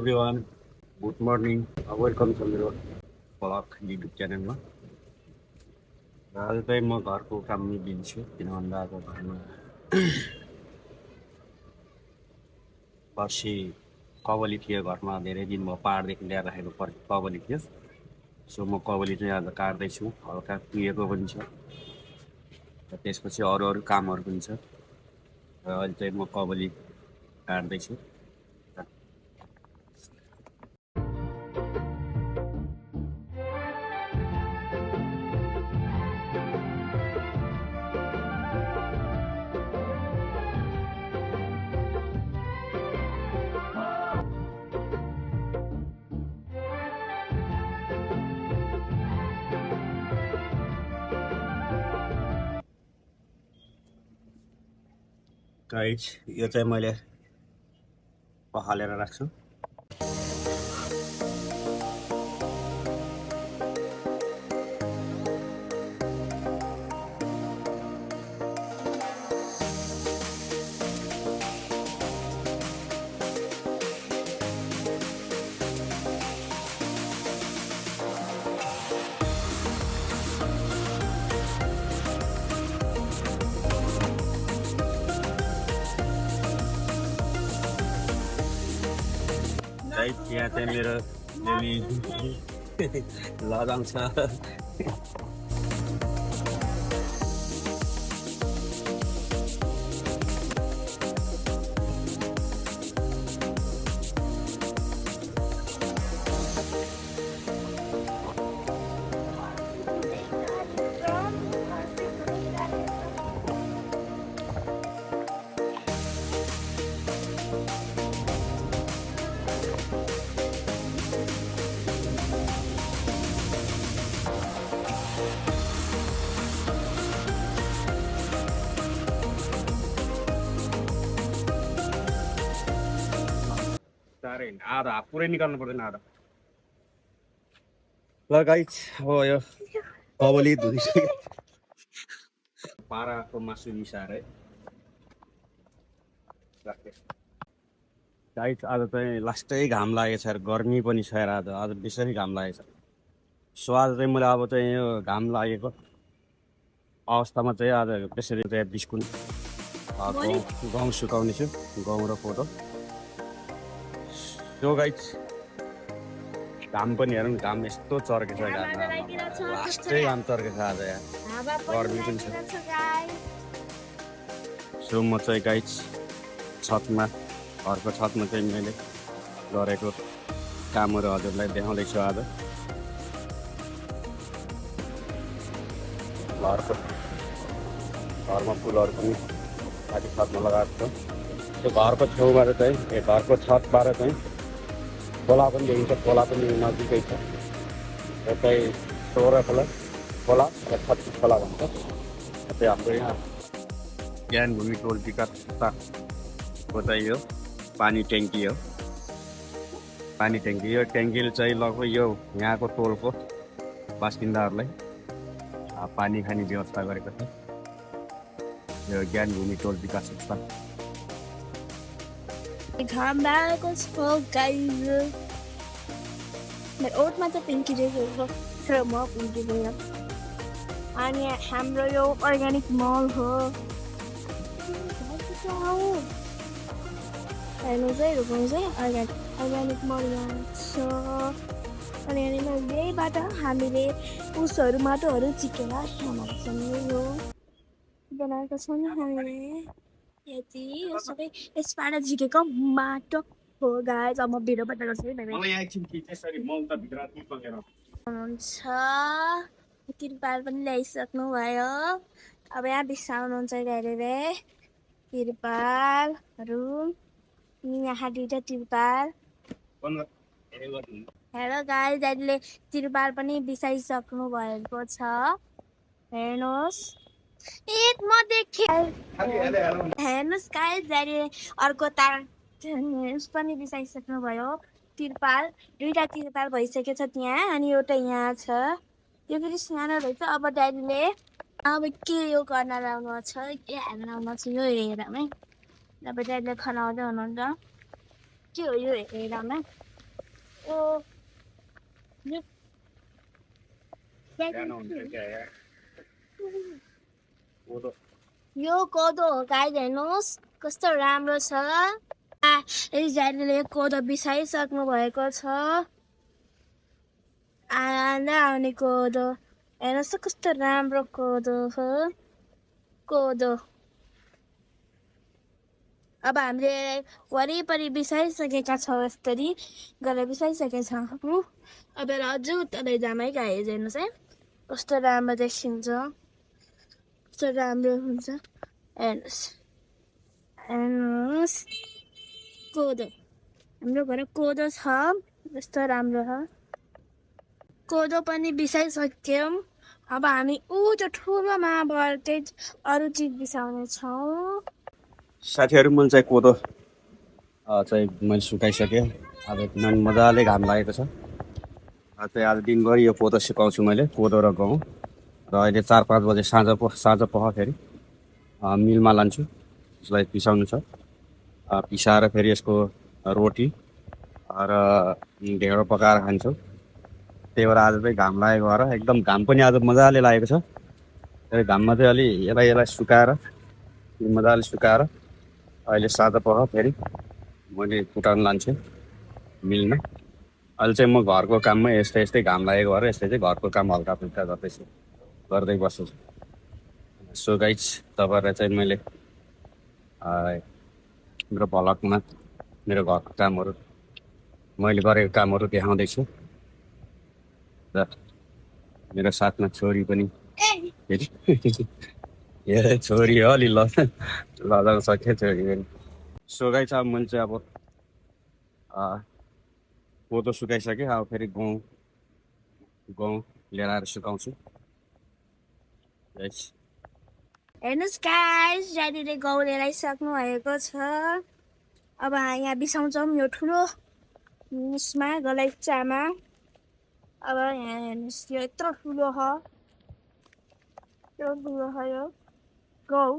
everyone, good morning. Welcome to मेरो blog YouTube च्यानलमा। आज चाहिँ म घरको काम निस्किन्छु किन भन्दा अब घरमा पर्सि कबली थियो घरमा धेरै दिन म पाहाडदेखि ल्याएर राखेको कबली थियो। सो म कबली चाहिँ आज काट्दैछु, हल्का कुहिएको पनि छ र त्यसपछि अरू कामहरू पनि छ र अहिले चाहिँ म कबली काट्दैछु। गाइस यो चाहिँ मैले पखालेर राख्छु। यहाँ चाहिँ मेरो लगाउँछ। आधा पुरै निकाल्नु पर्दैन आधा। ल गाइस हो यो कबली धुइसक्यो, पाराको मासु मिसाएर गाइस आज चाहिँ लास्टै घाम लागेछ यार, गर्मी पनि छ यार, आज बेसरी घाम लागेछ। सो आज चाहिँ मैले अब चाहिँ यो घाम लागेको अवस्थामा चाहिँ आज बेसरी चाहिँ बिस्कुट गहुँ सुकाउने छु, गहुँ र कोदो। सो गाइस घाम पनि हेरौँ, घाम यस्तो चर्केछ, लास्टै घाम चर्केछ आज यार, गर्मी पनि छ। सो म चाहिँ गाइस छतमा, घरको छतमा चाहिँ मैले गरेको कामहरू हजुरलाई देखाउँदैछु। आज घरमा फुलहरू पनि माथि छतमा लगाएको छ। त्यो घरको छेउबाट चाहिँ घरको छतबाट चाहिँ खोला पनि देखिन्छ, खोला पनि नजिकै छ। यो चाहिँ सोह्र खोला र छत्तिस खोला भन्छ। चाहिँ हाम्रो यहाँ ज्ञानभूमि टोल विकासको चाहिँ यो पानी ट्याङ्की हो। पानी ट्याङ्की, यो ट्याङ्कीले चाहिँ लगभग यो यहाँको टोलको बासिन्दाहरूलाई पानी खाने व्यवस्था गरेको छ, यो ज्ञानभूमि टोल विकास संस्था। घाम लागेको छ गाइस, मेरो ओठमा चाहिँ पिन्किरहेको छ, म पिन्किँदैन। अनि हाम्रो यो अर्ग्यानिक मल हो, हेर्नु चाहिँ रुकाउनु चाहिँ अर्ग्यानिक मल यहाँ छ। अनि यहीबाट हामीले उसहरू माटोहरू चिकेर यो बनाएको छौँ हामीले। यति यो सबै यसबाट झिकेको माटो हो गाइस। अब म भिडियो बनाइरहेको छु हुनुहुन्छ, तिरपाल पनि ल्याइसक्नु भयो। अब यहाँ बिसाउनुहुन्छ गाडीले तिरपालहरू, यहाँ दुईटा तिरपाल। हेलो गाइस, दाइले तिरपाल पनि बिसाइसक्नु भएको छ, हेर्नुहोस्। एक म देखेँ, हेर्नुहोस् गाइस, दाइले अर्को तार पनि बिसाइसक्नु भयो। तिरपाल दुईटा तिरपाल भइसकेको छ त्यहाँ, अनि एउटा यहाँ छ, यो फेरि सानो रहेछ। अब ड्याडीले अब के यो गर्न लाउनु छ, के हाल्न लाउनु छ यो हेरमै। अब ड्याडीले खनाउँदै हुनुहुन्छ, के हो यो हेरमै। यो सानो हुन्छ क्या यार कोदो यो कोदो हो गाइज हेर्नुहोस् कस्तो राम्रो छ यस दाइले कोदो बिसाइसक्नु भएको छ आउने कोदो हेर्नुहोस् त कस्तो राम्रो कोदो हो कोदो अब हामीले वरिपरि बिसाइसकेका छौँ यसरी गरेर बिसाइसकेका छौँ अब अझै उता लैजामै गाइज हेर्नुहोस् है कस्तो राम्रो देखिन्छ कस्तो राम्रो हुन्छ हेर्नुहोस् कोदो हाम्रो घर कोदो छ यस्तो राम्रो छ कोदो पनि बिसाइसक्यौँ अब हामी त्यो ठुलोमा अब त्यही अरू चिज बिसाउने छौँ साथीहरू मैले चाहिँ कोदो चाहिँ मैले सुकाइसकेँ अब नन मजाले घाम लागेको छ चाहिँ आज दिनभरि यो कोदो सुकाउँछु मैले कोदो र गहुँ र अहिले 4-5 बजे साँझ पखखेरि मिलमा लान्छु यसलाई पिसाउनु छ पिसाएर फेरि यसको रोटी र ढेँडो पकाएर खान्छौँ त्यही भएर आज चाहिँ घाम लागेको भएर एकदम घाम पनि आज मजाले लागेको छ त्यही घाममा चाहिँ अलि यसलाई सुकाएर मजाले सुकाएर अहिले साँझ पख फेरि मैले कुटाउनु लान्छु मिलमा अहिले चाहिँ म घरको काममै यस्तै घाम लागेको भएर यस्तै चाहिँ घरको काम हल्का फुल्का गर्दै बस्छु सो गाइज तपाईँहरूलाई चाहिँ मैले मेरो भ्लगमा मेरो घरको कामहरू मैले गरेको कामहरू देखाउँदैछु र मेरो साथमा छोरी पनि फेरि छोरी हो अलि लजाउन सक्यो छोरी पनि सो गाइज अब मैले चाहिँ अब कोदो सुकाइसकेँ अब फेरि गहुँ लिएर आएर सुकाउँछु हेर्नुहोस् गाइस दाइले गहुँ लिएर आइसक्नु भएको छ अब यहाँ बिसाउँछौँ यो ठुलो उसमा गलैँचामा अब यहाँ हेर्नुहोस् यो यत्रो ठुलो छ यो गहुँ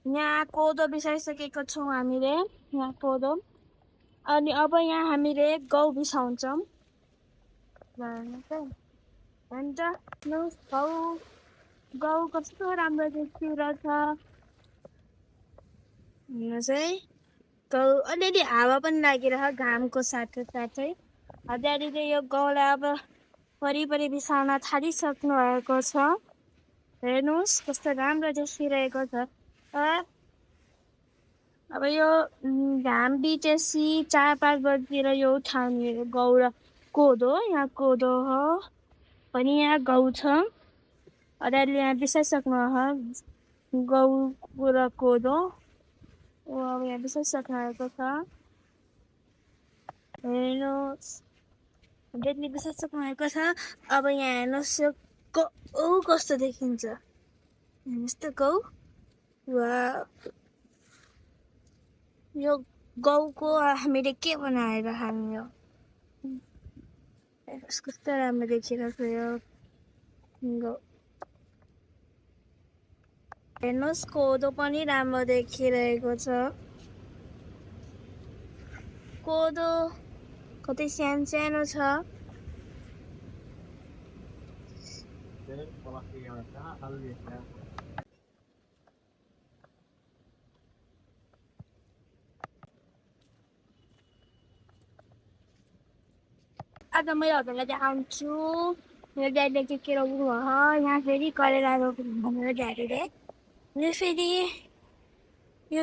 यहाँ कोदो बिसाइसकेको छौँ हामीले यहाँ कोदो अनि अब यहाँ हामीले गहुँ बिसाउँछौँ भन्छ गहुँ कस्तो राम्रो देखिरहेछ हेर्नुहोस् है गहुँ अलिअलि हावा पनि लागिरहेछ घामको साथै हजारीले यो गहुँलाई अब वरिपरि बिसाउन थालिसक्नु भएको छ हेर्नुहोस् कस्तो राम्रो देखिरहेको छ अब यो घाम बितेपछि 4-5 बजीतिर यो उठाउने गहुँ र कोदो यहाँ कोदो हो पनि यहाँ गहुँ छ अरूले यहाँ बिसाइसक्नु गहुँ र कोदो अब यहाँ बिसाइसक्नु भएको छ हेर्नुहोस् डेली बिसाइसक्नु भएको छ अब यहाँ हेर्नुहोस् यो गहुँ कस्तो देखिन्छ हेर्नुहोस् त गहुँ यो गहुँको हामीले के बनाएर खाने हो हेर्नुहोस् कस्तो राम्रो देखिरहेको यो गहुँ हेर्नुहोस् कोदो पनि राम्रो देखिरहेको छ कोदो कतै सानो छ आज मैले हजुरलाई देखाउँछु मेरो ड्याडीले के रोप्नु भयो यहाँ फेरि करेला रोप्नु भनेर ड्याडीले यो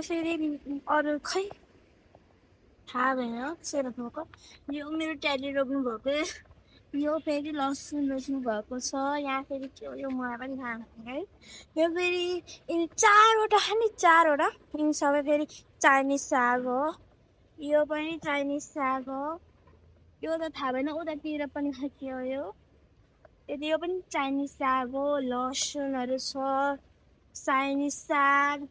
फेरि अरू खै थाहा भएन के रोप्नुको यो मेरो ड्याडीले रोप्नु भएको यो फेरि लसुन रोप्नु भएको छ यहाँ फेरि के हो यो मलाई पनि थाहा भएन है यो फेरि चारवटा यिनी सबै फेरि चाइनिज साग हो यो पनि चाइनिज साग हो यो त थाहा भएन उतातिर पनि के हो यो यो पनि चाइनिज साग हो लसुनहरू छ चाइनिज साग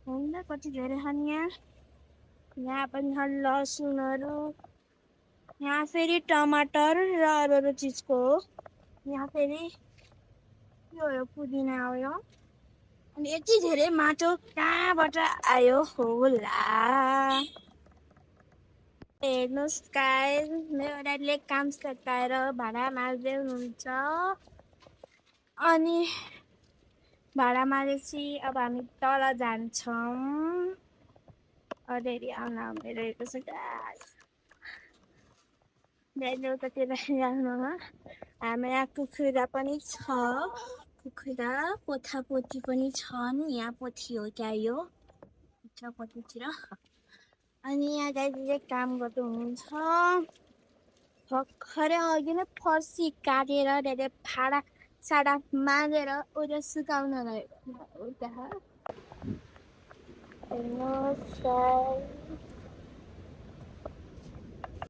होइन कति धेरै छन् यहाँ पनि छन् लसुनहरू यहाँ फेरि टमाटर र अरू चिजको हो यहाँ फेरि यो पुदिना हो यो अनि यति धेरै माटो कहाँबाट आयो होला हेर्नुहोस् गाइस मेरो ड्याडीले काम सकाएर भाडा मार्दै हुनुहुन्छ अनि भाडा मारेपछि अब हामी तल जान्छौँ अलरेडी आउन भइरहेको छ गाइस ड्याडीले उतातिर जानुमा हाम्रो यहाँ कुखुरा पनि छ कुखुरा पोथापोथी पनि छन् यहाँ पोथी हो क्या यो पोथीतिर अनि यहाँ दाइले काम गर्दै हुनुहुन्छ भर्खरै अघि नै फर्सी काटेर ड्याडीले फाडा साडा मागेर उयो सुकाउन गएको उता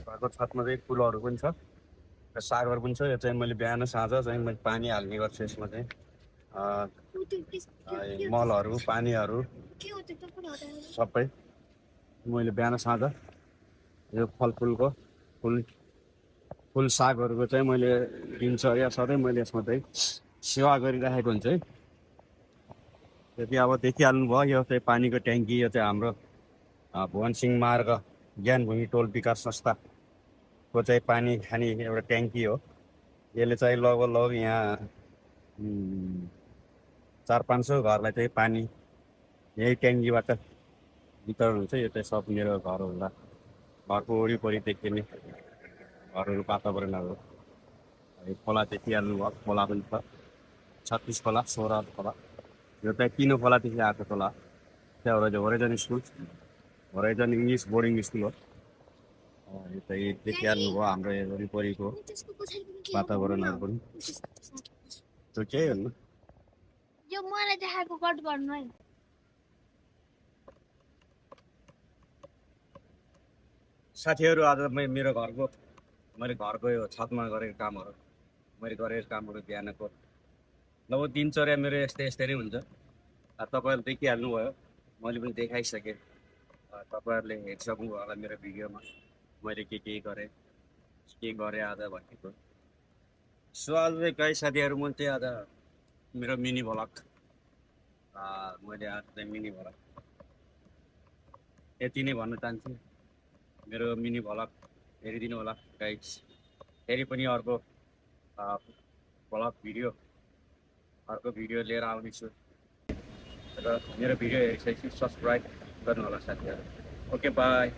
घरको छतमा चाहिँ फुलहरू पनि छ र सागहरू पनि छ। यो चाहिँ मैले बिहान साँझ चाहिँ मैले पानी हाल्ने गर्छु यसमा चाहिँ मलहरू पानीहरू सबै मैले बिहान साँझ यो फलफुलको फुल सागहरूको चाहिँ मैले दिनचर्या सधैँ मैले यसमा चाहिँ सेवा गरिराखेको हुन्छ है। यदि अब देखिहाल्नुभयो यो चाहिँ पानीको ट्याङ्की यो चाहिँ हाम्रो भुवन सिंह मार्ग ज्ञानभूमि टोल विकास संस्थाको चाहिँ पानी खाने एउटा ट्याङ्की हो। यसले चाहिँ लगभग यहाँ 400-500 घरलाई चाहिँ पानी यही ट्याङ्कीबाट वितरण हुन्छ। यो चाहिँ सब मेरो घर होला घरको वरिपरि देखिने घरहरू वातावरणहरू खोला देखिहाल्नुभयो खोला पनि छ 36 खोला 16 खोला यो चाहिँ किन खोलादेखि आएको खोला त्यहाँबाट horizon school horizon English boarding school हो। यो चाहिँ देखिहाल्नुभयो हाम्रो वरिपरिको वातावरणहरू पनि त्यो केही हुन्न यो मलाई देखाएको कट गर्नु है साथीहरू। आज मेरो घरको मैले घरको यो छतमा गरेको कामहरू मैले गरेको कामहरू बिहानको लगभग दिनचर्या मेरो यस्तै नै हुन्छ। तपाईँहरूले देखिहाल्नुभयो मैले पनि देखाइसकेँ तपाईँहरूले हेरिसक्नुभयो होला मेरो भिडियोमा मैले के गरेँ आज भनेको। सो आज चाहिँ गाई साथीहरू मैले चाहिँ आज मेरो मिनी भ्लग मैले आज चाहिँ मिनी भ्लग यति नै भन्न चाहन्छु। मेरो मिनी भ्लग हेरिदिनु होला गाइस। फेरि पनि अर्को भ्लग भिडियो अर्को भिडियो लिएर आउनेछु र मेरो भिडियो हेरिसकेपछि सब्सक्राइब गर्नु होला साथीहरू। Okay by.